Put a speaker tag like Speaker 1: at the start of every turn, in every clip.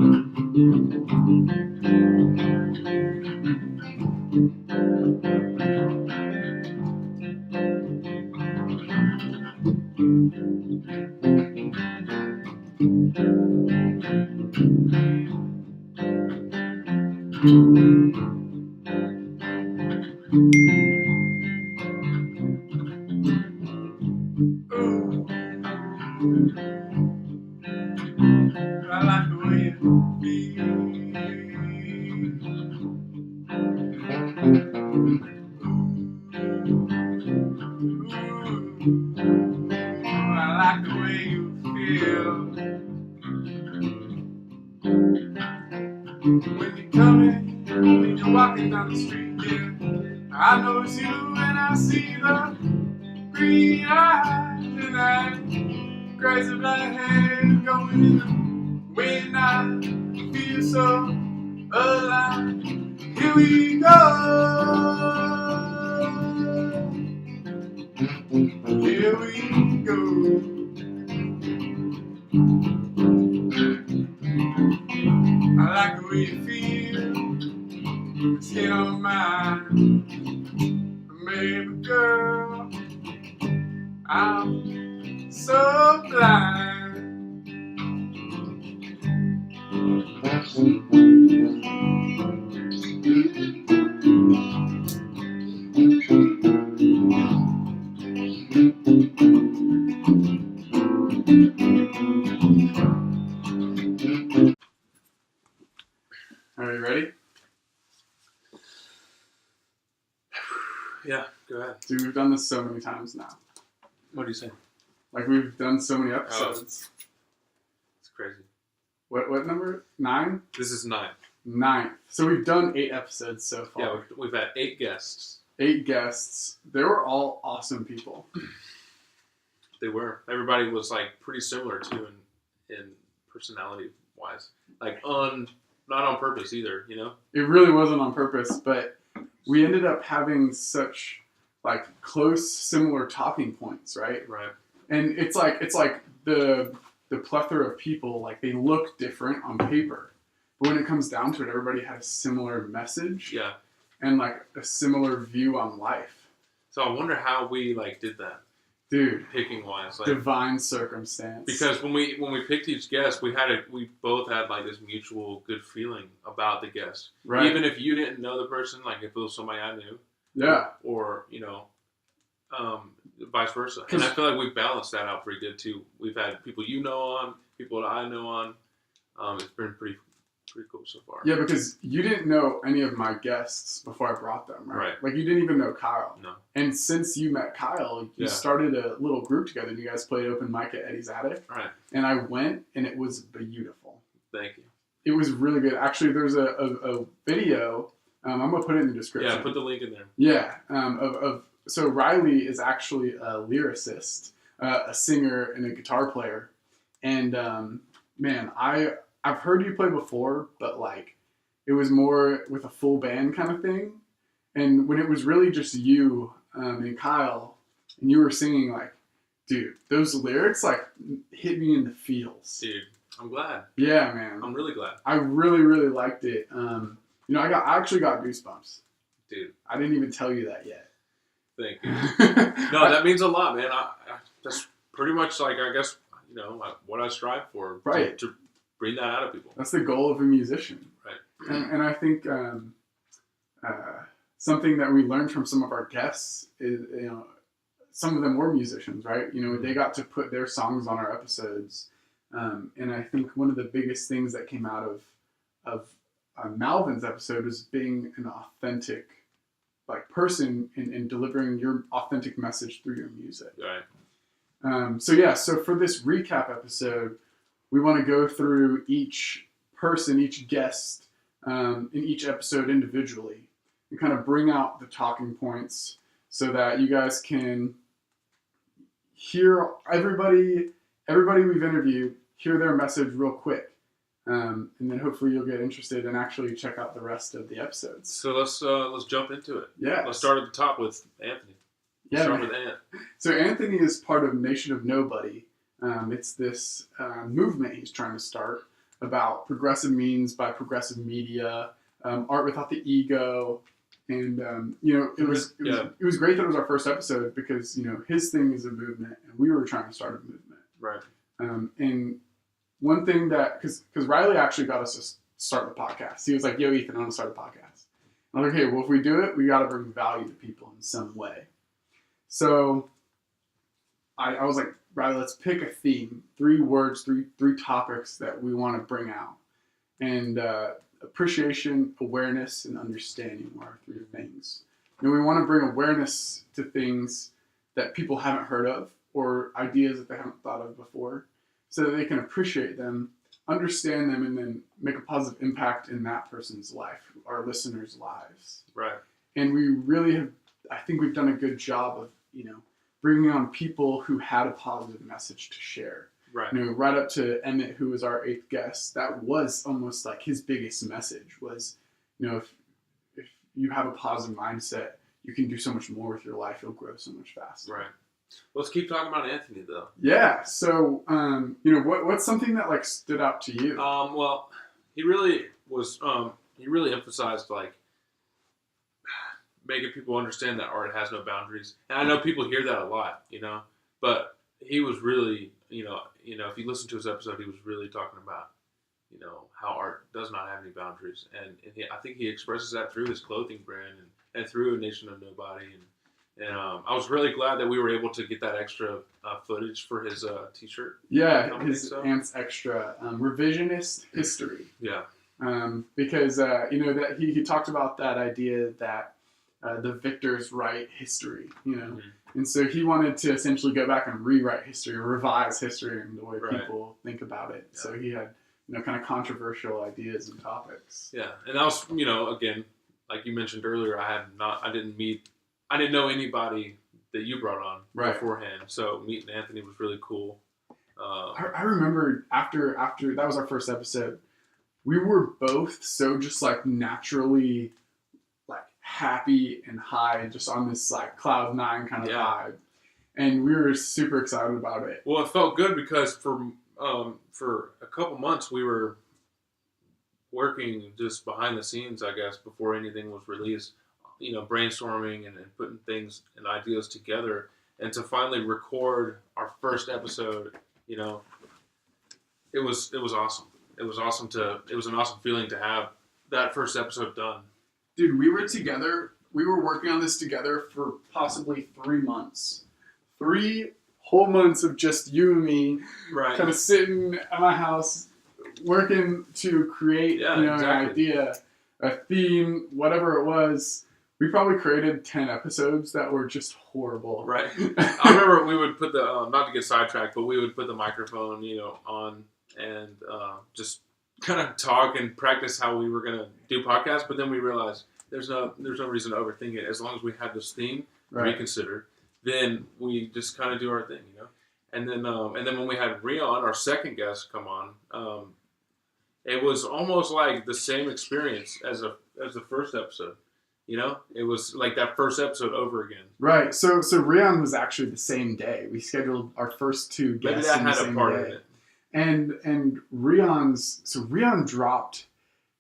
Speaker 1: I like the way you feel. I like the way you feel. When you're coming, when you're walking down the street, yeah. I know it's you and I see the green eyes and that crazy black hair going in the wind. I feel so alive. Here we go. Here we go. I like the way you feel. Let's get on mine. Baby girl, I'm so blind.
Speaker 2: Are you ready?
Speaker 1: Yeah, go ahead.
Speaker 2: Dude, we've done this so many times now.
Speaker 1: What do you say?
Speaker 2: Like, we've done so many episodes.
Speaker 1: It's crazy.
Speaker 2: What number? 9?
Speaker 1: This is 9.
Speaker 2: 9. So we've done 8 episodes so far.
Speaker 1: Yeah, we've had 8 guests.
Speaker 2: 8 guests. They were all awesome people.
Speaker 1: They were. Everybody was like pretty similar too in personality wise. Like not on purpose either, you know?
Speaker 2: It really wasn't on purpose, but we ended up having such like close, similar talking points, right?
Speaker 1: Right.
Speaker 2: And it's like the plethora of people, like they look different on paper, but when it comes down to it, everybody had a similar message.
Speaker 1: Yeah.
Speaker 2: And like a similar view on life.
Speaker 1: So I wonder how we like did that.
Speaker 2: Dude,
Speaker 1: picking wise, like,
Speaker 2: divine circumstance.
Speaker 1: Because when we picked each guest, we both had like this mutual good feeling about the guest,
Speaker 2: right?
Speaker 1: Even if you didn't know the person, like if it was somebody I knew,
Speaker 2: yeah,
Speaker 1: or you know, vice versa. And I feel like we've balanced that out pretty good too. We've had people you know on, people that I know on. It's been pretty cool so far.
Speaker 2: Yeah, because you didn't know any of my guests before I brought them, right? Like you didn't even know Kyle.
Speaker 1: No.
Speaker 2: And since you met Kyle, you started a little group together and you guys played open mic at Eddie's Attic.
Speaker 1: Right.
Speaker 2: And I went and it was beautiful.
Speaker 1: Thank you.
Speaker 2: It was really good. Actually, there's a video. I'm going to put it in the description.
Speaker 1: Yeah, put the link in there.
Speaker 2: Yeah. So Riley is actually a lyricist, a singer and a guitar player. And man, I've heard you play before, but like it was more with a full band kind of thing. And when it was really just you and Kyle, and you were singing, like, dude, those lyrics like hit me in the feels.
Speaker 1: Dude, I'm glad.
Speaker 2: Yeah, man.
Speaker 1: I'm really glad.
Speaker 2: I really, really liked it. You know, I actually got goosebumps.
Speaker 1: Dude,
Speaker 2: I didn't even tell you that yet.
Speaker 1: Thank you. No, that means a lot, man. That's pretty much like, I guess, you know, what I strive for.
Speaker 2: Right.
Speaker 1: To bring that out of people.
Speaker 2: That's the goal of a musician.
Speaker 1: Right.
Speaker 2: And I think something that we learned from some of our guests is, you know, some of them were musicians, right? You know, they got to put their songs on our episodes. And I think one of the biggest things that came out of Malvin's episode was being an authentic like person and delivering your authentic message through your music.
Speaker 1: Right.
Speaker 2: So for this recap episode, we want to go through each person, each guest in each episode individually and kind of bring out the talking points so that you guys can hear everybody we've interviewed, hear their message real quick. And then hopefully you'll get interested and actually check out the rest of the episodes.
Speaker 1: So let's jump into it.
Speaker 2: Yeah.
Speaker 1: Let's start at the top with Anthony.
Speaker 2: Yeah.
Speaker 1: Start with Ant.
Speaker 2: So Anthony is part of Nation of Nobody. It's this movement he's trying to start about progressive means by progressive media, art without the ego. And it was great that it was our first episode because his thing is a movement and we were trying to start a movement.
Speaker 1: Right.
Speaker 2: And one thing that because Riley actually got us to start the podcast. He was like, "Yo, Ethan, I want to start a podcast." And I'm like, "Okay, well, if we do it, we got to bring value to people in some way." So I was like, "Riley, let's pick a theme, 3 words, three topics that we want to bring out, and appreciation, awareness, and understanding are 3 things. And we want to bring awareness to things that people haven't heard of or ideas that they haven't thought of before so that they can appreciate them, understand them, and then make a positive impact in that person's life, our listeners' lives."
Speaker 1: Right.
Speaker 2: And we really have, I think we've done a good job of, bringing on people who had a positive message to share.
Speaker 1: Right.
Speaker 2: Right up to Emmett, who was our 8th guest, that was almost like his biggest message was, if you have a positive mindset, you can do so much more with your life. You'll grow so much faster.
Speaker 1: Right. Let's keep talking about Anthony, though.
Speaker 2: Yeah. So, what's something that like stood out to you?
Speaker 1: Well, he really was. He really emphasized like making people understand that art has no boundaries. And I know people hear that a lot, but he was really, if you listen to his episode, he was really talking about, how art does not have any boundaries. And I think he expresses that through his clothing brand and through A Nation of Nobody. And I was really glad that we were able to get that extra footage for his T-shirt.
Speaker 2: Yeah, his Ants Extra Revisionist History.
Speaker 1: Yeah.
Speaker 2: Because, that he talked about that idea that the victors write history,
Speaker 1: Mm-hmm.
Speaker 2: And so he wanted to essentially go back and rewrite history or revise history in the way
Speaker 1: Right.
Speaker 2: people think about it.
Speaker 1: Yeah.
Speaker 2: So he had, kind of controversial ideas and topics.
Speaker 1: Yeah. And that was, again, like you mentioned earlier, I didn't know anybody that you brought on beforehand. So meeting Anthony was really cool.
Speaker 2: I remember after that was our first episode, we were both so just like naturally like happy and high, just on this like cloud 9 kind of vibe, and we were super excited about it.
Speaker 1: Well, it felt good because for a couple months we were working just behind the scenes, I guess, before anything was released. Brainstorming and putting things and ideas together, and to finally record our first episode, it was awesome. It was an awesome feeling to have that first episode done.
Speaker 2: Dude, we were working on this together for possibly 3 months. 3 whole months of just you and me,
Speaker 1: right?
Speaker 2: Kind of sitting at my house, working to create,
Speaker 1: exactly.
Speaker 2: An idea, a theme, whatever it was. We probably created 10 episodes that were just horrible.
Speaker 1: Right. I remember we would put the, not to get sidetracked, but we would put the microphone, on and just kind of talk and practice how we were going to do podcasts. But then we realized there's no reason to overthink it. As long as we have this theme, Reconsidered, then we just kind of do our thing, And then when we had Rion, our second guest, come on, it was almost like the same experience as the first episode. It was like that first episode over again.
Speaker 2: Right. So Rion was actually the same day. We scheduled our first 2 guests
Speaker 1: Maybe that
Speaker 2: in the
Speaker 1: had
Speaker 2: same
Speaker 1: a part
Speaker 2: day.
Speaker 1: of it.
Speaker 2: And Rion dropped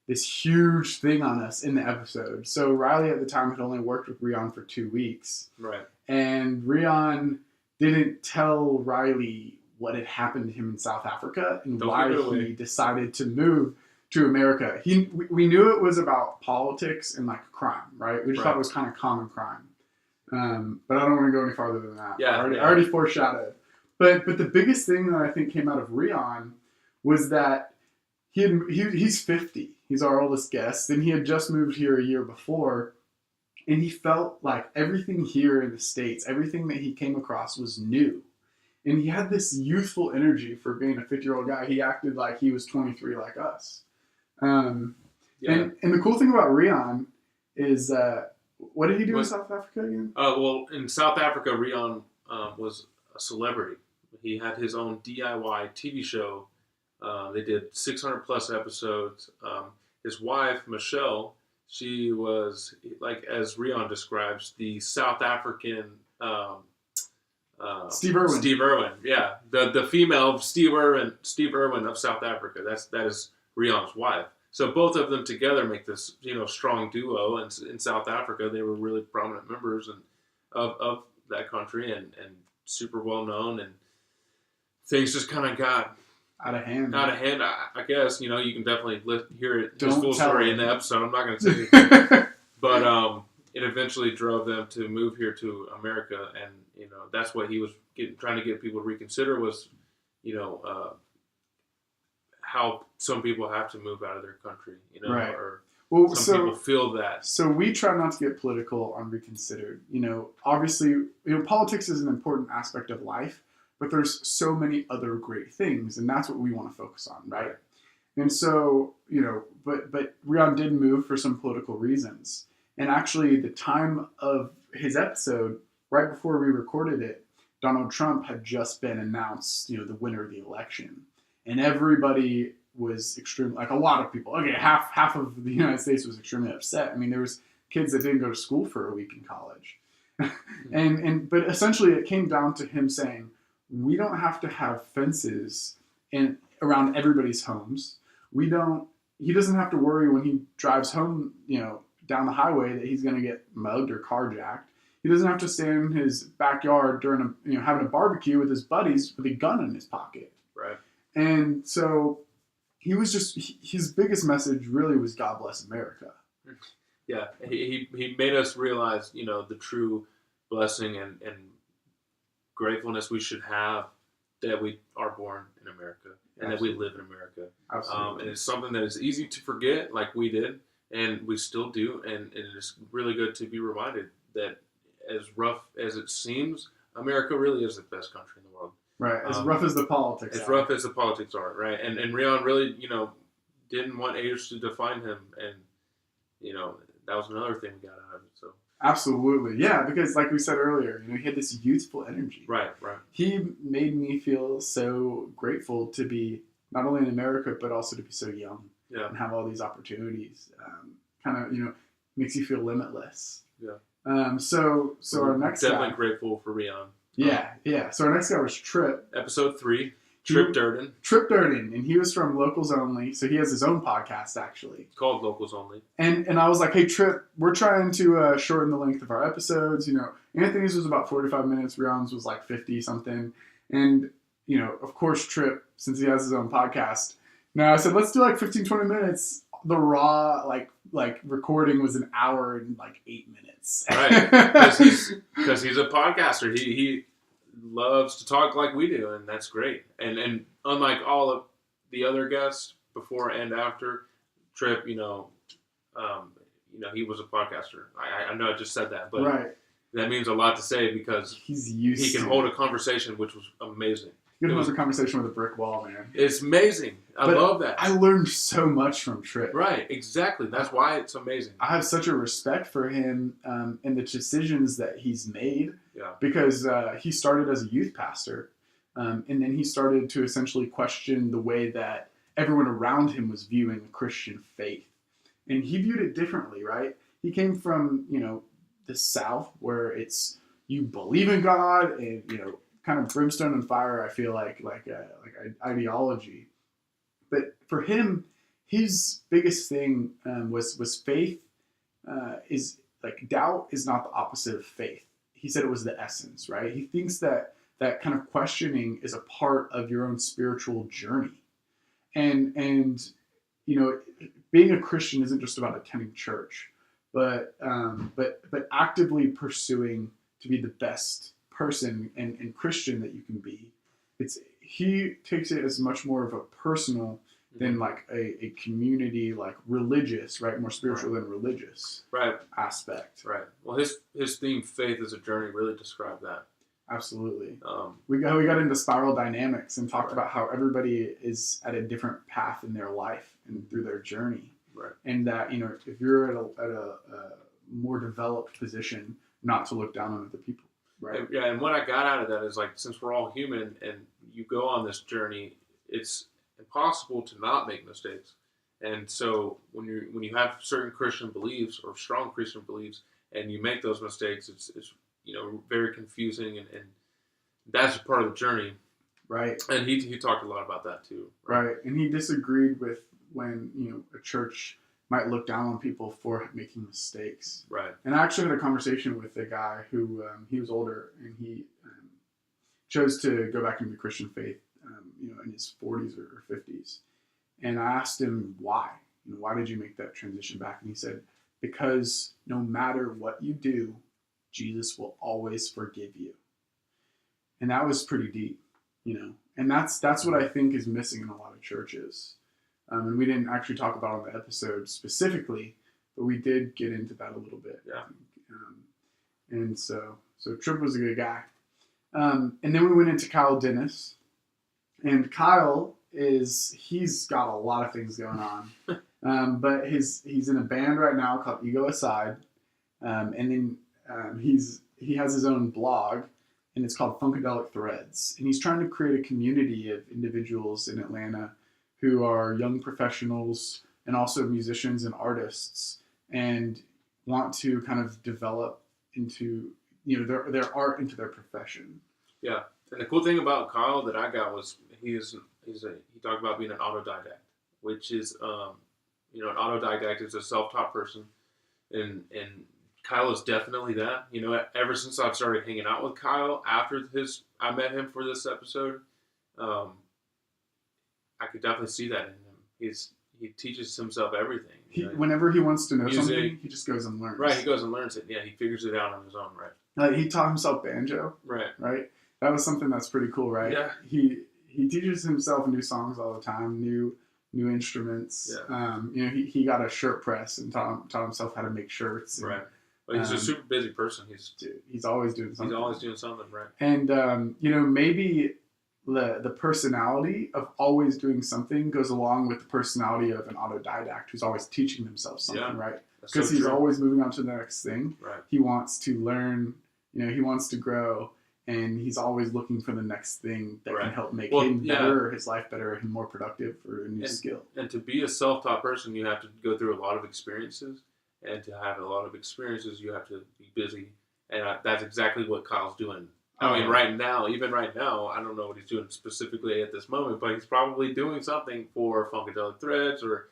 Speaker 2: this huge thing on us in the episode. So Riley at the time had only worked with Rion for 2 weeks.
Speaker 1: Right.
Speaker 2: And Rion didn't tell Riley what had happened to him in South Africa and why he decided to move to America. We knew it was about politics and like crime, right? We just thought it was kind of common crime. But I don't want to go any farther than that.
Speaker 1: Yeah,
Speaker 2: I already foreshadowed. But the biggest thing that I think came out of Rion was that he's 50. He's our oldest guest, and he had just moved here a year before, and he felt like everything here in the States, everything that he came across was new. And he had this youthful energy for being a 50-year-old guy. He acted like he was 23 like us. And the cool thing about Rion is, what did he do in South Africa again?
Speaker 1: Well, in South Africa, Rion was a celebrity. He had his own DIY TV show. They did 600 plus episodes. His wife, Michelle, she was, like as Rion describes, the South African
Speaker 2: Steve Irwin.
Speaker 3: Steve Irwin, yeah, the female Steve Irwin of South Africa. That is Rion's wife. So both of them together make this strong duo. And in South Africa, they were really prominent members of that country and super well known. And things just kind of got
Speaker 2: out of hand.
Speaker 3: I guess you can definitely hear it.
Speaker 2: Don't
Speaker 3: his full
Speaker 2: tell
Speaker 3: story
Speaker 2: me.
Speaker 3: in the episode. I'm not going to say, but it eventually drove them to move here to America, and that's what he was trying to get people to reconsider was, how some people have to move out of their country,
Speaker 2: Right.
Speaker 3: or
Speaker 2: Well,
Speaker 3: some people feel that.
Speaker 2: So we try not to get political on Reconsidered. Obviously, politics is an important aspect of life, but there's so many other great things, and that's what we want to focus on, right? And so, but Rion did move for some political reasons. And actually, the time of his episode, right before we recorded it, Donald Trump had just been announced, the winner of the election. And everybody was extremely, like a lot of people, okay, half of the United States was extremely upset. I mean, there was kids that didn't go to school for a week in college. But essentially it came down to him saying, we don't have to have fences around everybody's homes. He doesn't have to worry when he drives home, down the highway that he's going to get mugged or carjacked. He doesn't have to stand in his backyard during having a barbecue with his buddies with a gun in his pocket.
Speaker 3: Right.
Speaker 2: And so he was his biggest message really was God bless America.
Speaker 3: Yeah, he made us realize, the true blessing and gratefulness we should have that we are born in America and that we live in America.
Speaker 2: Absolutely.
Speaker 3: And it's something that is easy to forget, like we did, and we still do. And it is really good to be reminded that as rough as it seems, America really is the best country in the world.
Speaker 2: Right, as rough as the politics are.
Speaker 3: As rough as the politics are, right? And Rion really, didn't want age to define him, and, that was another thing we got out of it, so.
Speaker 2: Absolutely, yeah, because like we said earlier, he had this youthful energy.
Speaker 3: Right.
Speaker 2: He made me feel so grateful to be not only in America, but also to be so young and have all these opportunities. Makes you feel limitless.
Speaker 3: Yeah.
Speaker 2: So our next
Speaker 3: definitely
Speaker 2: guy,
Speaker 3: grateful for Rion.
Speaker 2: Yeah. So our next guy was Trip.
Speaker 3: Episode 3, Trip Durden.
Speaker 2: Trip Durden, and he was from Locals Only, so he has his own podcast actually.
Speaker 3: It's called Locals Only.
Speaker 2: And I was like, hey Trip, we're trying to shorten the length of our episodes. Anthony's was about 45 minutes, Rion's was like 50 something, and of course Trip, since he has his own podcast. Now I said let's do like 15-20 minutes. The raw like recording was an hour and like 8 minutes.
Speaker 3: Right, because he's a podcaster. He loves to talk like we do, and that's great. And unlike all of the other guests before and after Trip, he was a podcaster. I know I just said that, but
Speaker 2: right.
Speaker 3: That means a lot to say because he can hold a conversation, which was amazing.
Speaker 2: You can hold a conversation with a brick wall, man.
Speaker 3: It's amazing. I love that.
Speaker 2: I learned so much from Trip.
Speaker 3: Right, exactly. That's why it's amazing.
Speaker 2: I have such a respect for him and the decisions that he's made.
Speaker 3: Yeah.
Speaker 2: Because he started as a youth pastor, and then he started to essentially question the way that everyone around him was viewing the Christian faith. And he viewed it differently, right? He came from, the South where it's you believe in God and, kind of brimstone and fire, I feel like ideology. But for him, his biggest thing was faith is like doubt is not the opposite of faith. He said it was the essence, right? He thinks that kind of questioning is a part of your own spiritual journey. And being a Christian isn't just about attending church, but actively pursuing to be the best person and Christian that you can be. He takes it as much more of a personal than like a community, like religious, right? More spiritual than religious,
Speaker 3: right?
Speaker 2: Aspect,
Speaker 3: right? Well, his theme, faith as a journey, really described that.
Speaker 2: Absolutely. We got into spiral dynamics and talked
Speaker 3: right.
Speaker 2: about how everybody is at a different path in their life and through their journey,
Speaker 3: right? And
Speaker 2: that if you're at a more developed position, not to look down on other people. Right.
Speaker 3: Yeah, and what I got out of that is like, since we're all human and you go on this journey, it's impossible to not make mistakes. And so when you have certain Christian beliefs or strong Christian beliefs and you make those mistakes, it's very confusing and That's part of the journey.
Speaker 2: Right.
Speaker 3: And he talked a lot about that too.
Speaker 2: Right. And he disagreed with when, a church might look down on people for making mistakes.
Speaker 3: Right.
Speaker 2: And I actually had a conversation with a guy who, he was older, and he chose to go back into the Christian faith, in his 40s or 50s. And I asked him why. Why did you make that transition back? And he said, because no matter what you do, Jesus will always forgive you. And that was pretty deep, And that's what I think is missing in a lot of churches. And we didn't actually talk about it on the episode specifically, but we did get into that a little bit.
Speaker 3: Yeah.
Speaker 2: And so Tripp was a good guy. And then we went into Kyle Dennis. And Kyle he's got a lot of things going on. But he's in a band right now called Ego Aside. And then he has his own blog, and it's called Funkadelic Threads. And he's trying to create a community of individuals in Atlanta who are young professionals and also musicians and artists, and want to kind of develop into their art into their profession.
Speaker 3: Yeah, and the cool thing about Kyle that I got was he talked about being an autodidact, which is an autodidact is a self-taught person, and Kyle is definitely that. Ever since I've started hanging out with Kyle after I met him for this episode, I could definitely see that in him. He teaches himself everything.
Speaker 2: Whenever he wants to know
Speaker 3: music,
Speaker 2: something, he just goes and learns.
Speaker 3: Right, he goes and learns it. Yeah, he figures it out on his own. Right.
Speaker 2: He taught himself banjo. Right. That was something that's pretty cool, right?
Speaker 3: Yeah.
Speaker 2: He teaches himself new songs all the time, new instruments.
Speaker 3: Yeah.
Speaker 2: He got a shirt press and taught himself how to make shirts. And,
Speaker 3: right. But he's a super busy person.
Speaker 2: He's always doing something.
Speaker 3: He's always doing something, right?
Speaker 2: And maybe the personality of always doing something goes along with the personality of an autodidact who's always teaching themselves something, right? Because he's always moving on to the next thing.
Speaker 3: Right.
Speaker 2: He wants to learn, he wants to grow, and he's always looking for the next thing that can help make him better, or his life better, and more productive for a new skill.
Speaker 3: And to be a self-taught person, you have to go through a lot of experiences. And to have a lot of experiences, you have to be busy. And that's exactly what Kyle's doing. I mean, even right now, I don't know what he's doing specifically at this moment, but he's probably doing something for Funkadelic Threads or,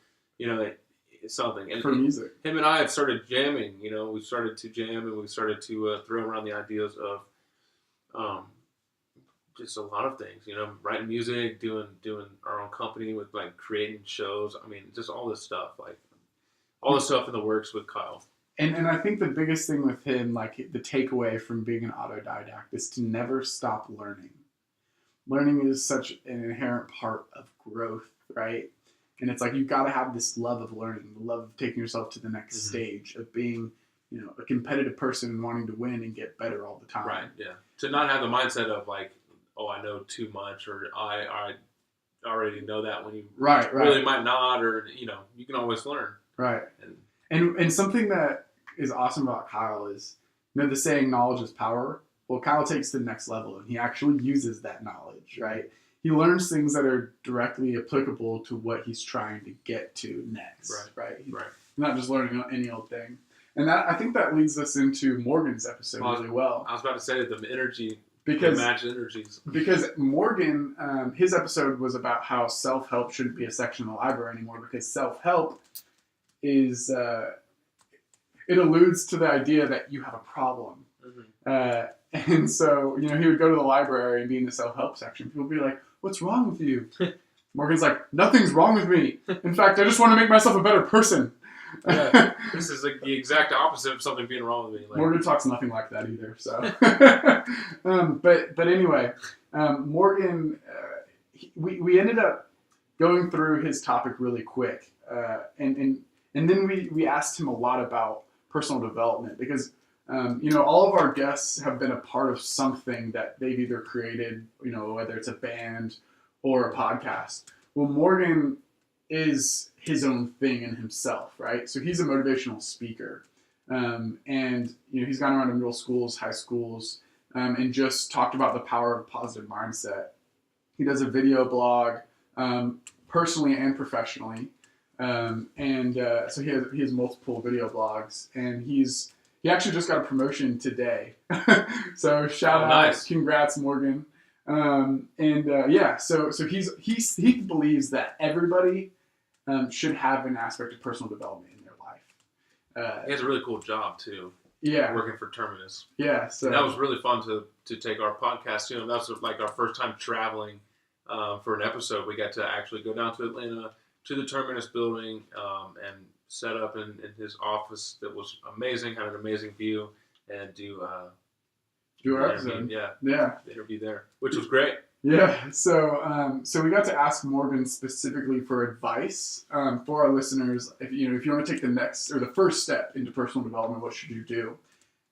Speaker 3: something. And
Speaker 2: for music.
Speaker 3: Him and I have started jamming, we started to jam and we started to throw around the ideas of just a lot of things, writing music, doing our own company with like creating shows. I mean, just all this stuff, like all the stuff in the works with Kyle.
Speaker 2: And I think the biggest thing with him, like the takeaway from being an autodidact, is to never stop learning. Learning is such an inherent part of growth, right? And it's like you've got to have this love of learning, the love of taking yourself to the next stage, of being, a competitive person and wanting to win and get better all the time.
Speaker 3: Right, yeah. To not have the mindset of like, oh, I know too much, or I already know that, when you really might not, or, you can always learn.
Speaker 2: Right. And something that is awesome about Kyle is, the saying knowledge is power. Well, Kyle takes to the next level, and he actually uses that knowledge, right? He learns things that are directly applicable to what he's trying to get to next, right? He's not just learning any old thing. And I think that leads us into Morgan's episode really well.
Speaker 3: I was about to say the energy, match energies. Because
Speaker 2: Morgan, his episode was about how self-help shouldn't be a section of the library anymore, because self-help is... it alludes to the idea that you have a problem. And so, he would go to the library and be in the self-help section. People would be like, what's wrong with you? Morgan's like, nothing's wrong with me. In fact, I just want to make myself a better person.
Speaker 3: This is like the exact opposite of something being wrong with me.
Speaker 2: Morgan talks nothing like that either. So, but anyway, Morgan, we ended up going through his topic really quick. And then we asked him a lot about personal development, because all of our guests have been a part of something that they've either created, whether it's a band or a podcast. Well, Morgan is his own thing in himself, right? So he's a motivational speaker, and he's gone around to middle schools, high schools, and just talked about the power of positive mindset. He does a video blog, personally and professionally. So he has multiple video blogs, and he's he actually just got a promotion today. So shout out,
Speaker 3: nice.
Speaker 2: Congrats, Morgan. So he believes that everybody should have an aspect of personal development in their life.
Speaker 3: He has a really cool job too.
Speaker 2: Yeah,
Speaker 3: Working for Terminus.
Speaker 2: yeah. So
Speaker 3: And that was really fun to take our podcast. That was like our first time traveling for an episode. We got to actually go down to Atlanta to the Terminus building and set up in his office that was amazing, had an amazing view, and do our
Speaker 2: episode.
Speaker 3: Yeah, the interview there, which was great.
Speaker 2: Yeah, so we got to ask Morgan specifically for advice for our listeners. If you want to take the next or the first step into personal development, what should you do?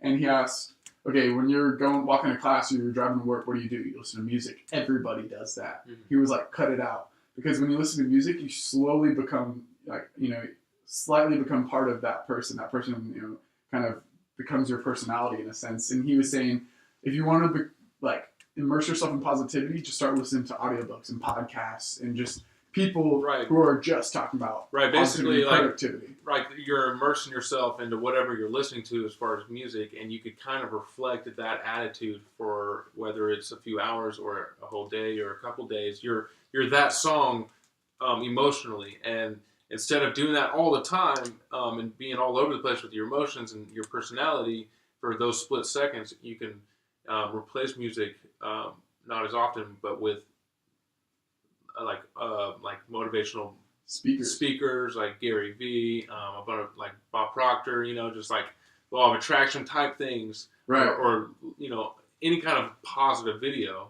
Speaker 2: And he asked, okay, when you're walking to class or you're driving to work, what do? You listen to music. Everybody does that. Mm-hmm. He was like, cut it out, because when you listen to music, you slowly become slightly become part of that person. That person, kind of becomes your personality in a sense. And he was saying, if you want to immerse yourself in positivity, just start listening to audiobooks and podcasts and just people who are just talking about
Speaker 3: basically
Speaker 2: productivity.
Speaker 3: You're immersing yourself into whatever you're listening to as far as music, and you could kind of reflect that attitude for whether it's a few hours or a whole day or a couple days. You're that song emotionally, and instead of doing that all the time and being all over the place with your emotions and your personality for those split seconds, you can replace music not as often, but with like motivational speakers like Gary Vee, a bunch of like Bob Proctor, just like law of attraction type things,
Speaker 2: right?
Speaker 3: Or any kind of positive video,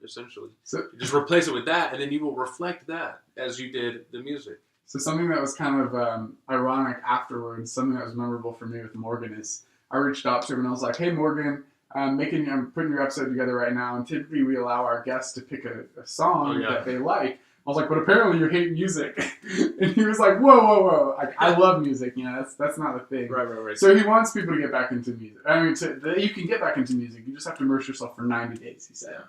Speaker 3: essentially. So just replace it with that, and then you will reflect that as you did the music.
Speaker 2: So something that was kind of ironic afterwards, something that was memorable for me with Morgan is I reached out to him and I was like, hey Morgan, I'm putting your episode together right now, and typically we allow our guests to pick a song that they like. I was like, but apparently you hate music. And he was like, whoa. I love music. That's not the thing.
Speaker 3: Right.
Speaker 2: So he wants people to get back into music. I mean, you can get back into music. You just have to immerse yourself for 90 days, he said.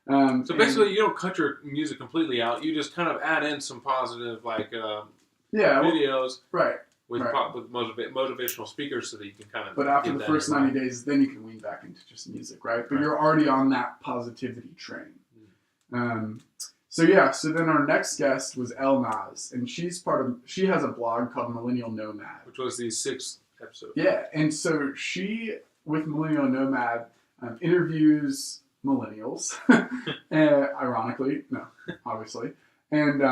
Speaker 3: So basically, you don't cut your music completely out. You just kind of add in some positive, videos.
Speaker 2: Right.
Speaker 3: With motivational speakers so that you can kind of...
Speaker 2: But after the first 90 days, then you can lean back into just music, right? But you're already on that positivity train. So then our next guest was El Naz, and she has a blog called Millennial Nomad.
Speaker 3: Which was the 6th episode.
Speaker 2: Yeah, and so she, with Millennial Nomad, interviews millennials, ironically, no, obviously, and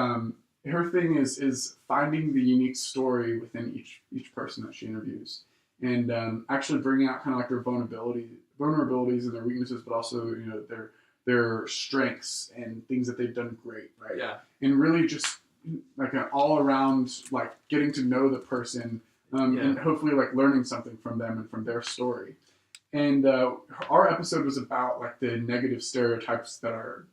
Speaker 2: her thing is finding the unique story within each person that she interviews, and actually bringing out kind of like their vulnerabilities and their weaknesses, but also their strengths and things that they've done great, right?
Speaker 3: Yeah.
Speaker 2: And really just like an all around like getting to know the person, and hopefully like learning something from them and from their story. And our episode was about like the negative stereotypes that are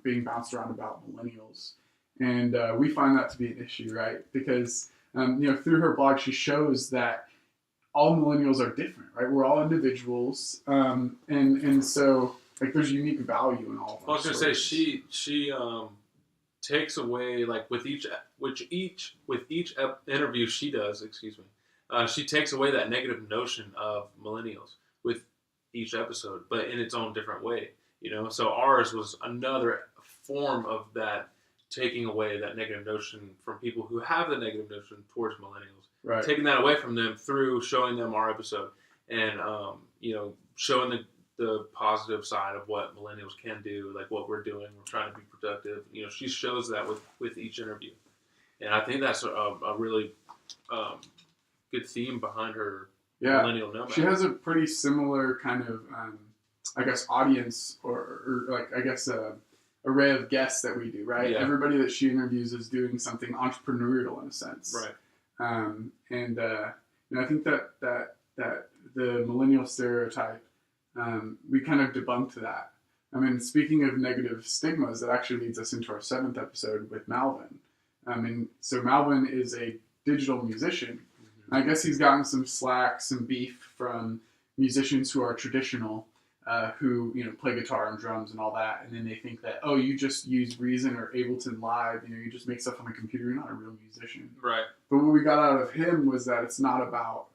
Speaker 2: being bounced around about millennials. And we find that to be an issue, right? Because, through her blog, she shows that all millennials are different, right? We're all individuals. And so, like, there's unique value in all of us.
Speaker 3: I was going to say, she takes away, like, with each interview she does, she takes away that negative notion of millennials with each episode, but in its own different way, So ours was another form of that, taking away that negative notion from people who have the negative notion towards millennials.
Speaker 2: Right.
Speaker 3: Taking that away from them through showing them our episode and, showing the positive side of what millennials can do, like what we're doing. We're trying to be productive. She shows that with each interview. And I think that's a really good theme behind her Millennial Nomad.
Speaker 2: She has a pretty similar kind of, audience or array of guests that we do, right? Yeah. Everybody that she interviews is doing something entrepreneurial in a sense.
Speaker 3: Right.
Speaker 2: I think that the millennial stereotype, we kind of debunked that. I mean, speaking of negative stigmas, that actually leads us into our 7th episode with Malvin. So Malvin is a digital musician. Mm-hmm. I guess he's gotten some slack, some beef from musicians who are traditional, who play guitar and drums and all that, and then they think that you just use Reason or Ableton Live, you just make stuff on the computer. You're not a real musician,
Speaker 3: right?
Speaker 2: But what we got out of him was that it's not about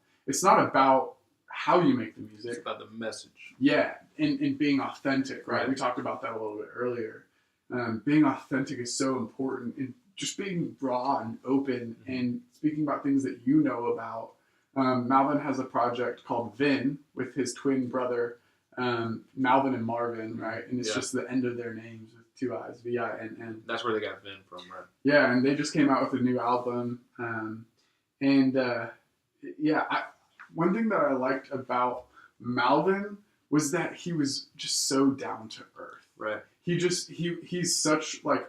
Speaker 2: how you make the
Speaker 3: It's
Speaker 2: music.
Speaker 3: about the message.
Speaker 2: Yeah, and being authentic, right?
Speaker 3: Right.
Speaker 2: We talked about that a little bit earlier. Being authentic is so important, and just being raw and open and speaking about things that you know about. Malvin has a project called Vin with his twin brother, Malvin and Marvin, right? And it's just the end of their names with 2 I's, Vinn.
Speaker 3: That's where they got Vin from, right?
Speaker 2: Yeah, and they just came out with a new album. One thing that I liked about Malvin was that he was just so down to earth.
Speaker 3: Right.
Speaker 2: He's such like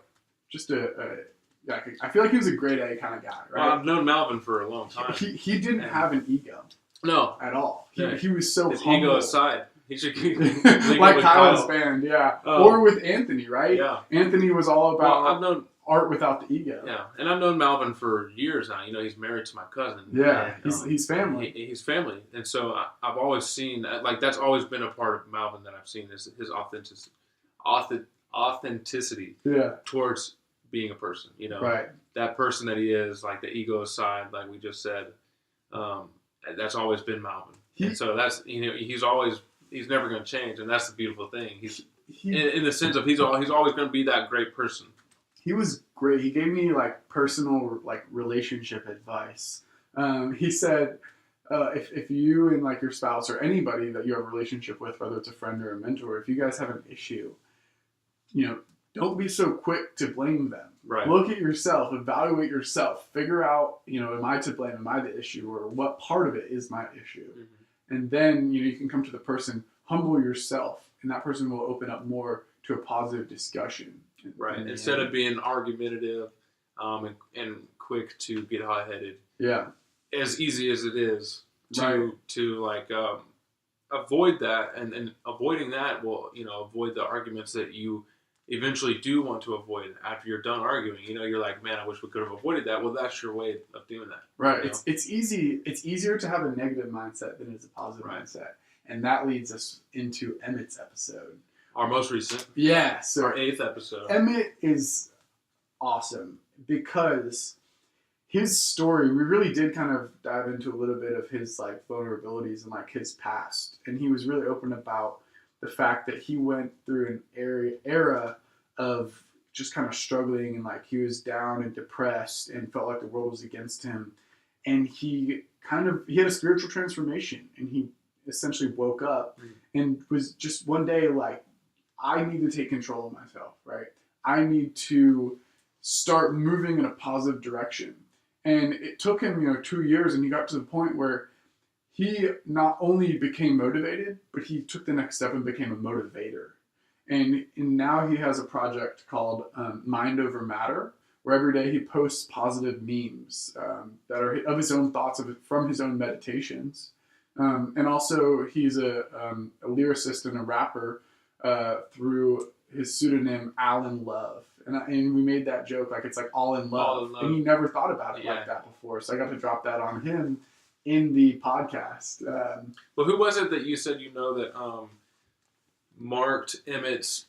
Speaker 2: just I feel like he was a grade A kind of guy, right?
Speaker 3: Well, I've known Malvin for a long time.
Speaker 2: He didn't have an ego.
Speaker 3: No.
Speaker 2: At all.
Speaker 3: Yeah.
Speaker 2: He was so
Speaker 3: His
Speaker 2: humble.
Speaker 3: ego aside. He should keep
Speaker 2: like Kyle's band, yeah.
Speaker 3: Oh.
Speaker 2: Or with Anthony, right?
Speaker 3: Yeah.
Speaker 2: Anthony was all about
Speaker 3: I've known
Speaker 2: art without the ego.
Speaker 3: Yeah, and I've known Malvin for years now. You know, he's married to my cousin.
Speaker 2: Yeah,
Speaker 3: and,
Speaker 2: he's family.
Speaker 3: He's family, and so I've always seen that. Like that's always been a part of Malvin that I've seen is his authenticity.
Speaker 2: Yeah.
Speaker 3: Towards being a person. You know,
Speaker 2: right.
Speaker 3: That person that he is, like the ego aside, like we just said. That's always been Malvin. And so that's he's never going to change, and that's the beautiful thing. He's in the sense of he's always going to be that great person.
Speaker 2: He was great. He gave me like personal like relationship advice. He said, if you and like your spouse or anybody that you have a relationship with, whether it's a friend or a mentor, if you guys have an issue, don't be so quick to blame them.
Speaker 3: Right.
Speaker 2: Look at yourself, evaluate yourself, figure out, am I to blame? Am I the issue, or what part of it is my issue? Mm-hmm. And then you can come to the person, humble yourself, and that person will open up more to a positive discussion.
Speaker 3: Right. Instead of being argumentative and quick to get hot-headed.
Speaker 2: Yeah.
Speaker 3: As easy as it is to avoid that, and avoiding that will avoid the arguments that you eventually do want to avoid after you're done arguing. You're like, man, I wish we could have avoided that. Well, that's your way of doing that.
Speaker 2: Right. It's easy. It's easier to have a negative mindset than it is a positive mindset, and that leads us into Emmett's episode.
Speaker 3: Our most recent.
Speaker 2: Yeah. So
Speaker 3: our 8th episode.
Speaker 2: Emmett is awesome because his story, we really did kind of dive into a little bit of his like vulnerabilities and like his past. And he was really open about the fact that he went through an era of just kind of struggling, and like he was down and depressed and felt like the world was against him. And he had a spiritual transformation, and he essentially woke up and was just one day like, I need to take control of myself, right? I need to start moving in a positive direction. And it took him, 2 years, and he got to the point where he not only became motivated, but he took the next step and became a motivator. And now he has a project called Mind Over Matter, where every day he posts positive memes that are of his own thoughts from his own meditations. And also he's a lyricist and a rapper through his pseudonym Alan Love. And we made that joke, like it's like all in love.
Speaker 3: All in love.
Speaker 2: And he never thought about it like that before. So I got to drop that on him in the podcast.
Speaker 3: Well, who was it that you said that marked Emmett's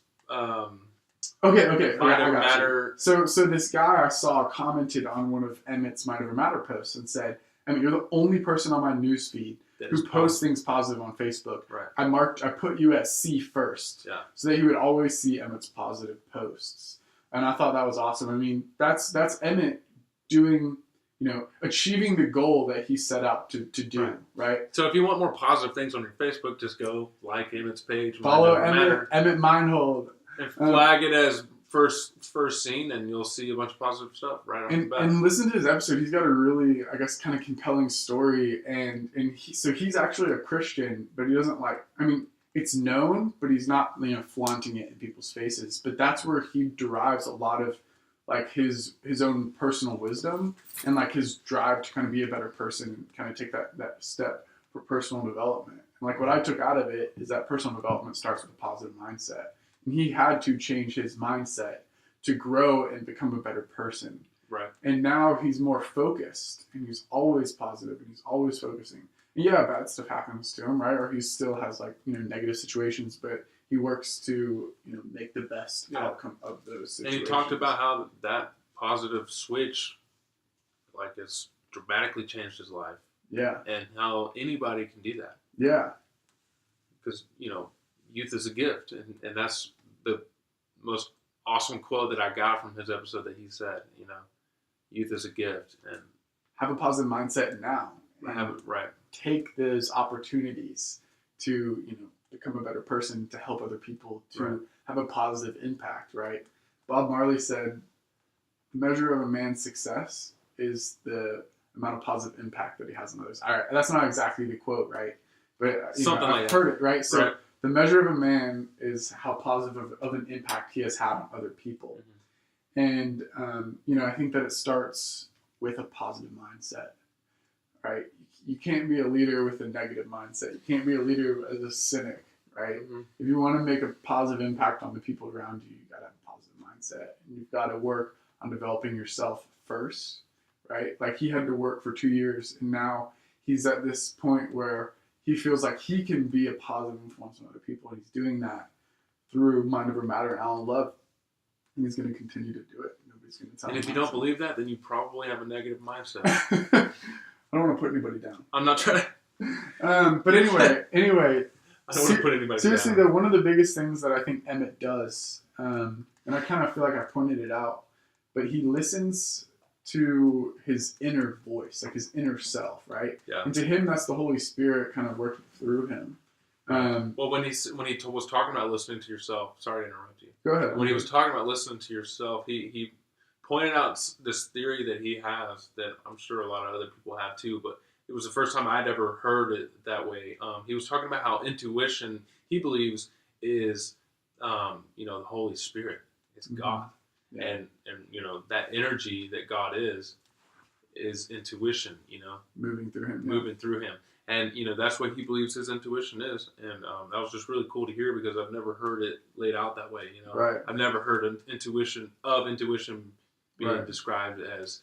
Speaker 2: Okay.
Speaker 3: Mind Over Matter?
Speaker 2: So this guy I saw commented on one of Emmett's Mind Over Matter posts and said, Emmett, you're the only person on my newsfeed who posts things positive on Facebook.
Speaker 3: Right.
Speaker 2: I put you as C first.
Speaker 3: Yeah.
Speaker 2: So that he would always see Emmett's positive posts. And I thought that was awesome. I mean, that's Emmett doing, achieving the goal that he set out to do, right?
Speaker 3: So if you want more positive things on your Facebook, just go like Emmett's page.
Speaker 2: Follow Emmett Mindhold.
Speaker 3: And flag it as first seen, and you'll see a bunch of positive stuff right off the bat.
Speaker 2: And listen to his episode. He's got a really, I guess, kind of compelling story. And he's actually a Christian, but he doesn't it's known, but he's not, flaunting it in people's faces. But that's where he derives a lot of, like, his own personal wisdom and, like, his drive to kind of be a better person and kind of take that step for personal development. And, like, what I took out of it is that personal development starts with a positive mindset. And he had to change his mindset to grow and become a better person.
Speaker 3: Right.
Speaker 2: And now he's more focused, and he's always positive, and he's always focusing. And yeah, bad stuff happens to him, right? Or he still has negative situations, but he works to make the best outcome of those situations.
Speaker 3: And he talked about how that positive switch, has dramatically changed his life.
Speaker 2: Yeah.
Speaker 3: And how anybody can do that.
Speaker 2: Yeah.
Speaker 3: Because, youth is a gift. And that's the most awesome quote that I got from his episode that he said, youth is a gift. And
Speaker 2: have a positive mindset now.
Speaker 3: Right.
Speaker 2: Take those opportunities to, become a better person, to help other people, to have a positive impact, right? Bob Marley said, the measure of a man's success is the amount of positive impact that he has on others. All right, that's not exactly the quote, right? But I've heard it, right? So the measure of a man is how positive of an impact he has had on other people. Mm-hmm. And, I think that it starts with a positive mindset, right? You can't be a leader with a negative mindset. You can't be a leader as a cynic, right? Mm-hmm. If you want to make a positive impact on the people around you, you got to have a positive mindset. And you've got to work on developing yourself first, right? Like he had to work for 2 years, and now he's at this point where he feels like he can be a positive influence on other people, and he's doing that through Mind Over Matter and Alan Love, and he's going to continue to do it. Nobody's going to tell him.
Speaker 3: And if you don't believe that, then you probably have a negative mindset.
Speaker 2: I don't want to put anybody down.
Speaker 3: I'm not trying
Speaker 2: to. But anyway.
Speaker 3: I don't want to put anybody
Speaker 2: seriously,
Speaker 3: down.
Speaker 2: Though, one of the biggest things that I think Emmett does, and I kind of feel like I pointed it out, but he listens to his inner voice, like his inner self, right?
Speaker 3: Yeah.
Speaker 2: And to him, that's the Holy Spirit kind of working through him.
Speaker 3: Well, when he was talking about listening to yourself, sorry to interrupt you.
Speaker 2: Go ahead.
Speaker 3: When he was talking about listening to yourself, he pointed out this theory that he has that I'm sure a lot of other people have too, but it was the first time I'd ever heard it that way. He was talking about how intuition, he believes, is the Holy Spirit. It's mm-hmm. God. Yeah. And that energy that God is intuition,
Speaker 2: moving through him.
Speaker 3: Moving through him. And, that's what he believes his intuition is. And that was just really cool to hear because I've never heard it laid out that way,
Speaker 2: Right.
Speaker 3: I've never heard an intuition being described as,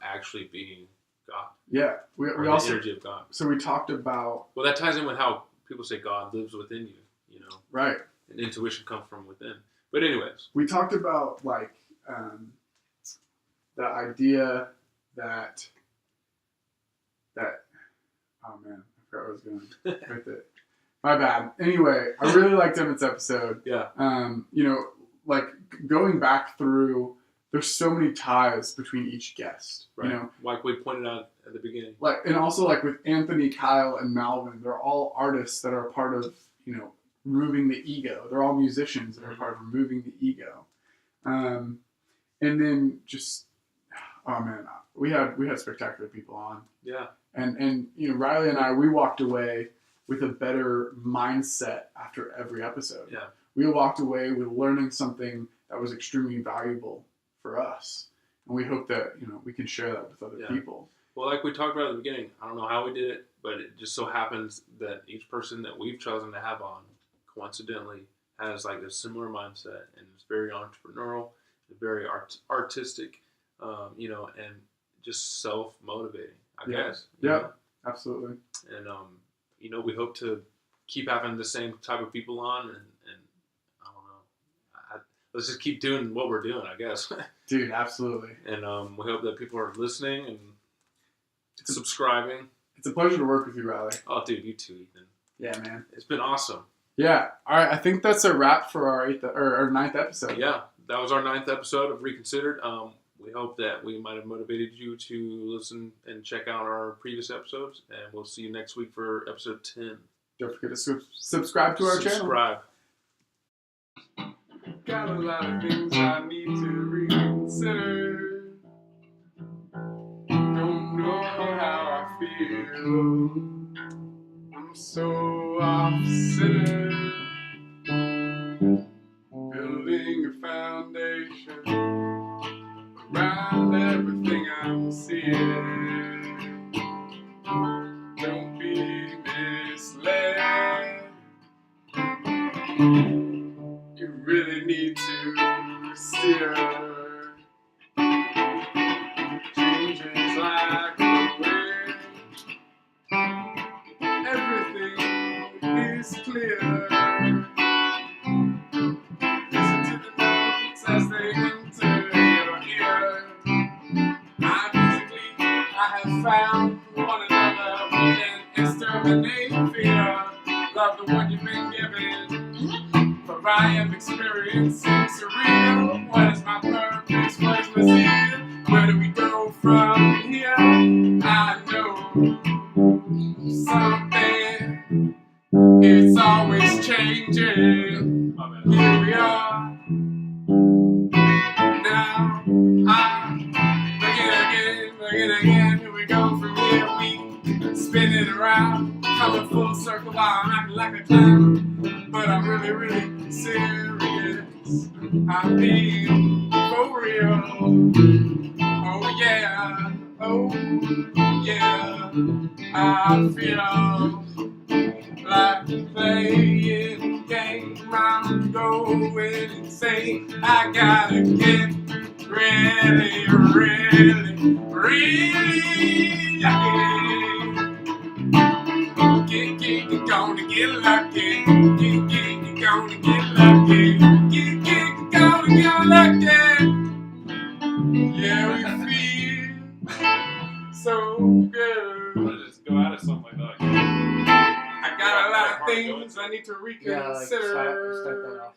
Speaker 3: actually being God.
Speaker 2: Yeah. We also,
Speaker 3: the energy of God.
Speaker 2: So we talked about...
Speaker 3: Well, that ties in with how people say God lives within you,
Speaker 2: Right.
Speaker 3: And intuition comes from within. But anyways.
Speaker 2: We talked about, the idea that... Oh, man. I forgot where I was going with it. My bad. Anyway, I really liked Emmett's episode.
Speaker 3: Yeah.
Speaker 2: Going back through... There's so many ties between each guest,
Speaker 3: right. Like we pointed out at the beginning.
Speaker 2: And also with Anthony, Kyle, and Malvin, they're all artists that are a part of, removing the ego. They're all musicians that are part of removing the ego. And then just, oh man, we had spectacular people on.
Speaker 3: Yeah.
Speaker 2: And Riley and I, we walked away with a better mindset after every episode.
Speaker 3: Yeah.
Speaker 2: We walked away with learning something that was extremely valuable for us, and we hope that we can share that with other people.
Speaker 3: Well, like we talked about at the beginning, I don't know how we did it, but it just so happens that each person that we've chosen to have on, coincidentally, has a similar mindset, and it's very entrepreneurial, very artistic, and just self-motivating, I guess.
Speaker 2: Yeah, absolutely.
Speaker 3: And we hope to keep having the same type of people on, and let's just keep doing what we're doing, I guess.
Speaker 2: Dude, absolutely.
Speaker 3: And we hope that people are listening and subscribing.
Speaker 2: It's a pleasure to work with you, Riley.
Speaker 3: Oh, dude, you too, Ethan.
Speaker 2: Yeah, man.
Speaker 3: It's been awesome.
Speaker 2: Yeah. All right. I think that's a wrap for our 9th episode.
Speaker 3: Yeah. That was our 9th episode of Reconsidered. We hope that we might have motivated you to listen and check out our previous episodes. And we'll see you next week for episode 10.
Speaker 2: Don't forget to subscribe to our channel.
Speaker 3: Subscribe.
Speaker 1: Got a lot of things I need to reconsider. Don't know how I feel. I'm so off-centered. Building a foundation around everything I'm seeing. Don't be misled. You really need to steer. Changes like the wind. Everything is clear. Listen to the notes as they enter your ear. I have found one another. We can exterminate fear. experiencing surreal. What is my purpose? What is my zeal? Where do we go from here? I know something. It's always changing. Here we are. Now I'm looking again. Here we go from here. We spin it around, coming full circle while I'm acting like a clown. But I'm really, really serious. I'm being for real. Oh yeah, oh yeah. I feel like playing a game. I'm going insane. I gotta get really, really, really gonna get lucky. Gonna get lucky. Gonna get lucky. Yeah, we feel so good.
Speaker 3: I'm gonna just go out of something like that.
Speaker 1: I got a lot of things I need to
Speaker 4: Yeah, like
Speaker 1: reconsider.
Speaker 4: start that off.